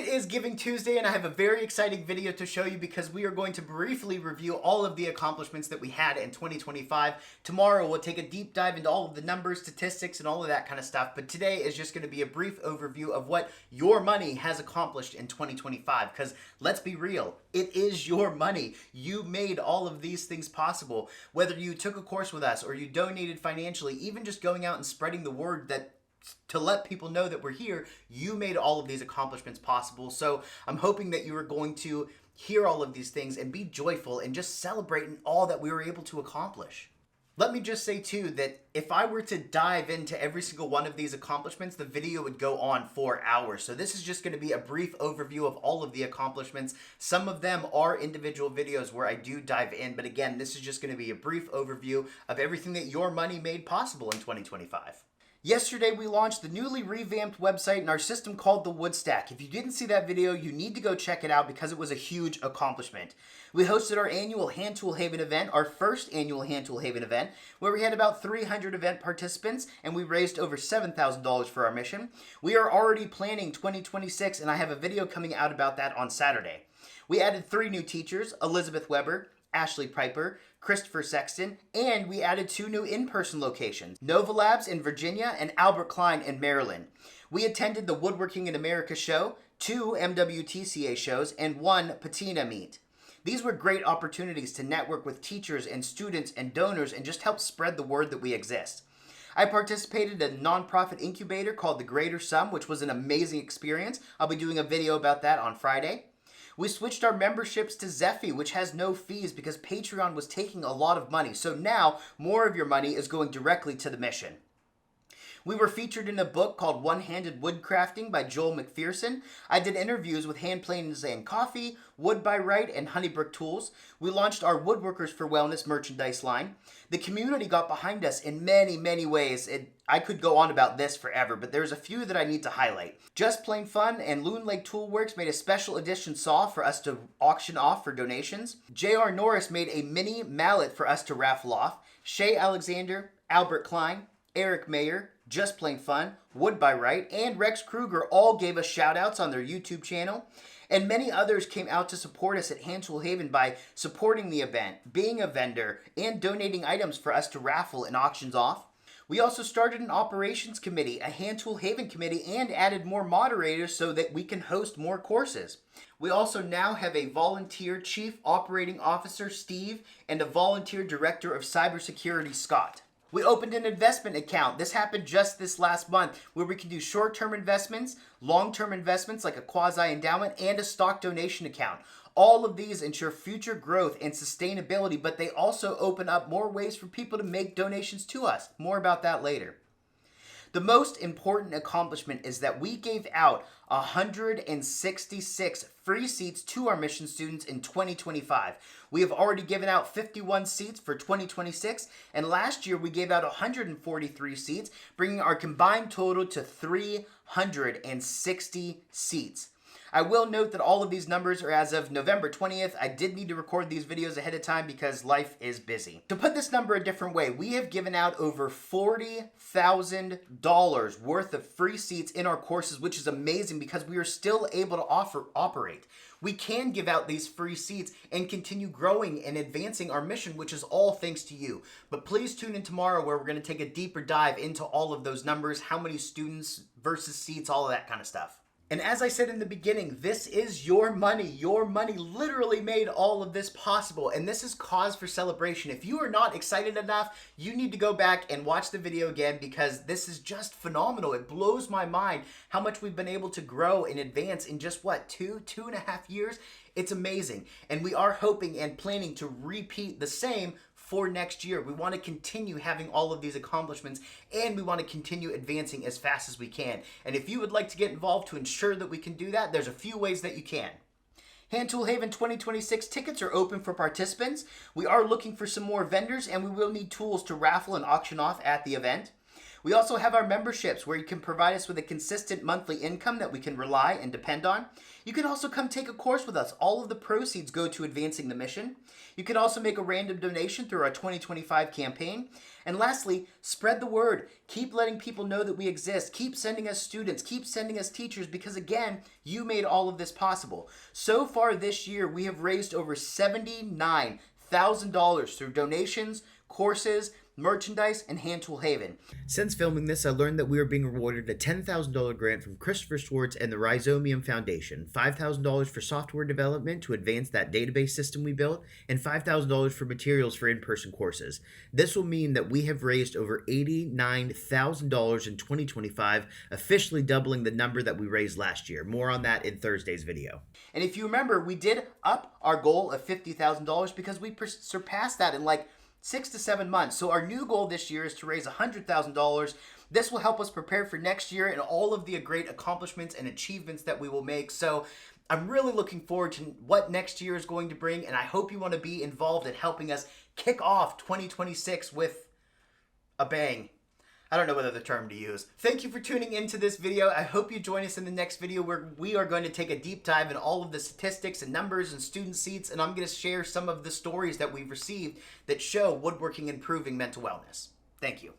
is Giving Tuesday, and I have a very exciting video to show you because we are going to briefly review all of the accomplishments that we had in 2025. Tomorrow we'll take a deep dive into all of the numbers, statistics, and all of that kind of stuff. But today is just going to be a brief overview of what your money has accomplished in 2025. Because let's be real, it is your money. You made all of these things possible. Whether you took a course with us or you donated financially, even just going out and spreading the word that to let people know that we're here, you made all of these accomplishments possible. So I'm hoping that you are going to hear all of these things and be joyful and just celebrate in all that we were able to accomplish. Let me just say too that if I were to dive into every single one of these accomplishments, the video would go on for hours. So this is just going to be a brief overview of all of the accomplishments. Some of them are individual videos where I do dive in, but again, this is just going to be a brief overview of everything that your money made possible in 2025. Yesterday, we launched the newly revamped website in our system called the Woodstack. If you didn't see that video, you need to go check it out because it was a huge accomplishment. We hosted our annual Hand Tool Haven event, our first annual Hand Tool Haven event, where we had about 300 event participants and we raised over $7,000 for our mission. We are already planning 2026 and I have a video coming out about that on Saturday. We added 3 new teachers, Elizabeth Weber, Ashley Piper, Christopher Sexton, and we added 2 new in-person locations, Nova Labs in Virginia and Albert Klein in Maryland. We attended the Woodworking in America show, 2 MWTCA shows, and 1 Patina meet. These were great opportunities to network with teachers and students and donors and just help spread the word that we exist. I participated in a nonprofit incubator called The Greater Sum, which was an amazing experience. I'll be doing a video about that on Friday. We switched our memberships to Zeffy, which has no fees because Patreon was taking a lot of money. So now more of your money is going directly to the mission. We were featured in a book called One-Handed Woodcrafting by Joel McPherson. I did interviews with Hand Planes and Coffee, Wood by Right, and Honeybrook Tools. We launched our Woodworkers for Wellness merchandise line. The community got behind us in many, many ways. I could go on about this forever, but there's a few that I need to highlight. Just Plain Fun and Loon Lake Toolworks made a special edition saw for us to auction off for donations. J.R. Norris made a mini mallet for us to raffle off. Shay Alexander, Albert Klein, Eric Mayer, Just Plain Fun, Wood by Right, and Rex Kruger all gave us shout-outs on their YouTube channel. And many others came out to support us at Hand Tool Haven by supporting the event, being a vendor, and donating items for us to raffle and auctions off. We also started an operations committee, a Hand Tool Haven committee, and added more moderators so that we can host more courses. We also now have a volunteer Chief Operating Officer, Steve, and a volunteer Director of Cybersecurity, Scott. We opened an investment account. This happened just this last month where we can do short-term investments, long-term investments like a quasi-endowment, and a stock donation account. All of these ensure future growth and sustainability, but they also open up more ways for people to make donations to us. More about that later. The most important accomplishment is that we gave out 166 free seats to our mission students in 2025. We have already given out 51 seats for 2026, and last year we gave out 143 seats, bringing our combined total to 360 seats. I will note that all of these numbers are as of November 20th. I did need to record these videos ahead of time because life is busy. To put this number a different way, we have given out over $40,000 worth of free seats in our courses, which is amazing because we are still able to operate. We can give out these free seats and continue growing and advancing our mission, which is all thanks to you. But please tune in tomorrow where we're going to take a deeper dive into all of those numbers, how many students versus seats, all of that kind of stuff. And as I said in the beginning, this is your money. Your money literally made all of this possible, and this is cause for celebration. If you are not excited enough, you need to go back and watch the video again because this is just phenomenal. It blows my mind how much we've been able to grow and advance in just, what, two and a half years? It's amazing, and we are hoping and planning to repeat the same for next year. We want to continue having all of these accomplishments and we want to continue advancing as fast as we can. And if you would like to get involved to ensure that we can do that, there's a few ways that you can. Hand Tool Haven 2026 tickets are open for participants. We are looking for some more vendors and we will need tools to raffle and auction off at the event. We also have our memberships where you can provide us with a consistent monthly income that we can rely and depend on. You can also come take a course with us. All of the proceeds go to advancing the mission. You can also make a random donation through our 2025 campaign. And lastly, spread the word. Keep letting people know that we exist. Keep sending us students. Keep sending us teachers because, again, you made all of this possible. So far this year, we have raised over $79,000 through donations, courses, merchandise, and Hand Tool Haven. Since filming this, I learned that we are being awarded a $10,000 grant from Christopher Schwartz and the Rhizomium Foundation, $5,000 for software development to advance that database system we built, and $5,000 for materials for in-person courses. This will mean that we have raised over $89,000 in 2025, officially doubling the number that we raised last year. More on that in Thursday's video. And if you remember, we did up our goal of $50,000 because we surpassed that in like 6 to 7 months. So our new goal this year is to raise $100,000. This will help us prepare for next year and all of the great accomplishments and achievements that we will make. So I'm really looking forward to what next year is going to bring, and I hope you want to be involved in helping us kick off 2026 with a bang. I don't know what other term to use. Thank you for tuning into this video. I hope you join us in the next video where we are going to take a deep dive in all of the statistics and numbers and student seats, and I'm going to share some of the stories that we've received that show woodworking improving mental wellness. Thank you.